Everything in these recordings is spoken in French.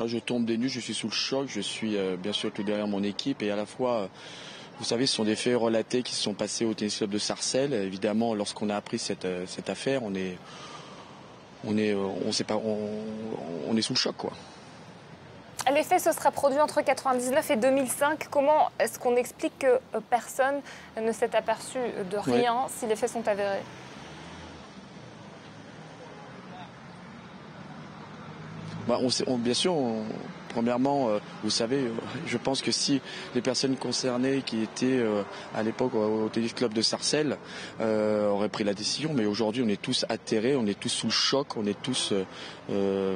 Je tombe des nues, je suis sous le choc, je suis bien sûr tout derrière mon équipe et à la fois, vous savez, ce sont des faits relatés qui se sont passés au tennis club de Sarcelles. Évidemment, lorsqu'on a appris cette affaire, on est sous le choc, quoi. Les faits se seraient produits entre 1999 et 2005. Comment est-ce qu'on explique que personne ne s'est aperçu de rien si les faits sont avérés? Bien sûr, premièrement, vous savez, je pense que si les personnes concernées qui étaient à l'époque au tennis club de Sarcelles auraient pris la décision, mais aujourd'hui on est tous atterrés, on est tous sous le choc, on est tous,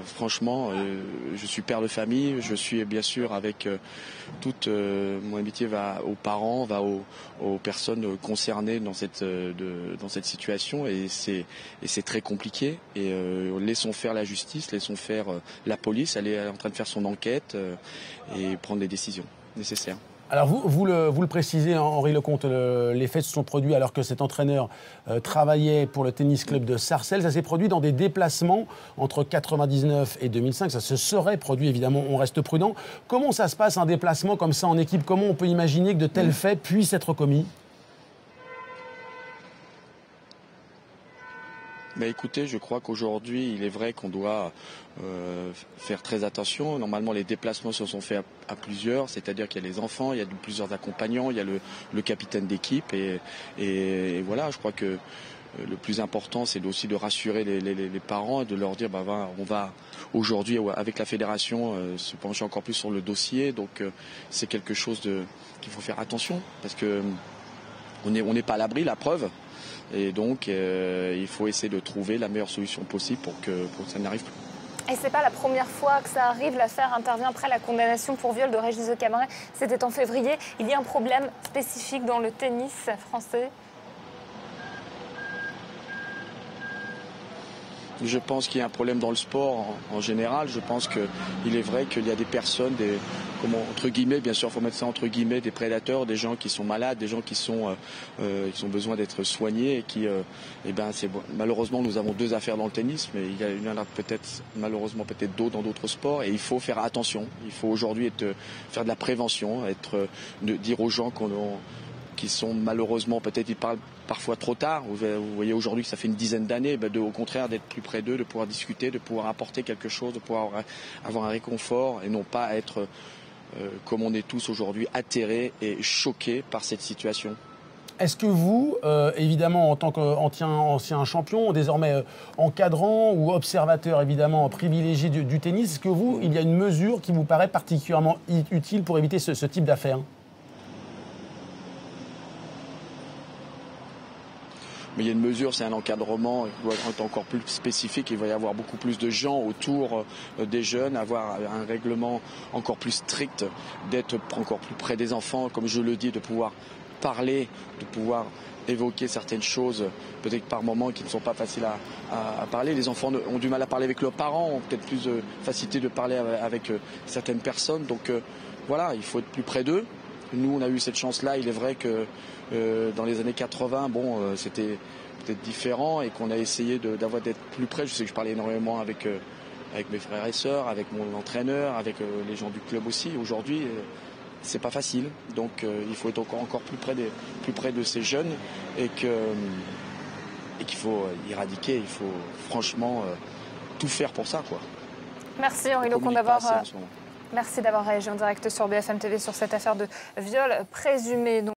franchement, je suis père de famille, je suis bien sûr avec toute mon amitié va aux parents, va aux personnes concernées dans cette situation et c'est très compliqué et laissons faire la justice, laissons faire la police, elle est en train de faire son enquête et prendre les décisions nécessaires. Alors vous le précisez, Henri Lecomte, les faits se sont produits alors que cet entraîneur travaillait pour le tennis club de Sarcelles. Ça s'est produit dans des déplacements entre 1999 et 2005. Ça se serait produit, évidemment, on reste prudent. Comment ça se passe un déplacement comme ça en équipe? Comment on peut imaginer que de tels faits puissent être commis? Mais écoutez, je crois qu'aujourd'hui, il est vrai qu'on doit faire très attention. Normalement, les déplacements se sont faits à plusieurs, c'est-à-dire qu'il y a les enfants, il y a plusieurs accompagnants, il y a le capitaine d'équipe. Et voilà, je crois que le plus important, c'est aussi de rassurer les parents et de leur dire on va aujourd'hui, avec la fédération, se pencher encore plus sur le dossier. Donc, c'est quelque chose qu'il faut faire attention parce que on n'est pas à l'abri, la preuve. Et donc, il faut essayer de trouver la meilleure solution possible pour que ça n'arrive plus. Et c'est pas la première fois que ça arrive. L'affaire intervient après la condamnation pour viol de Régis Le Cameret. C'était en février. Il y a un problème spécifique dans le tennis français. Je pense qu'il y a un problème dans le sport en général. Je pense qu'il est vrai qu'il y a des personnes, entre guillemets, bien sûr, il faut mettre ça entre guillemets, des prédateurs, des gens qui sont malades, des gens qui ont besoin d'être soignés et qui, malheureusement, nous avons deux affaires dans le tennis, mais il y en a peut-être, malheureusement, peut-être d'autres dans d'autres sports et il faut faire attention. Il faut aujourd'hui faire de la prévention, dire aux gens qui sont malheureusement, peut-être ils parlent parfois trop tard. Vous voyez aujourd'hui que ça fait une dizaine d'années, au contraire d'être plus près d'eux, de pouvoir discuter, de pouvoir apporter quelque chose, de pouvoir avoir un réconfort et non pas être, comme on est tous aujourd'hui, atterrés et choqués par cette situation. Est-ce que vous, évidemment, en tant qu'ancien champion, désormais encadrant ou observateur, évidemment, privilégié du tennis, est-ce que vous, il y a une mesure qui vous paraît particulièrement utile pour éviter ce type d'affaires ? Mais il y a une mesure, c'est un encadrement qui doit être encore plus spécifique. Il va y avoir beaucoup plus de gens autour des jeunes, avoir un règlement encore plus strict, d'être encore plus près des enfants, comme je le dis, de pouvoir parler, de pouvoir évoquer certaines choses, peut-être par moments qui ne sont pas faciles à parler. Les enfants ont du mal à parler avec leurs parents, ont peut-être plus de facilité de parler avec certaines personnes. Donc voilà, il faut être plus près d'eux. Nous, on a eu cette chance-là. Il est vrai que dans les années 80, c'était peut-être différent et qu'on a essayé d'être plus près. Je sais que je parlais énormément avec mes frères et sœurs, avec mon entraîneur, avec les gens du club aussi. Aujourd'hui, c'est pas facile. Donc, il faut être encore plus près de ces jeunes et qu'il faut éradiquer. Il faut franchement tout faire pour ça, quoi. Merci Henri Lecomte Merci d'avoir réagi en direct sur BFM TV sur cette affaire de viol présumé.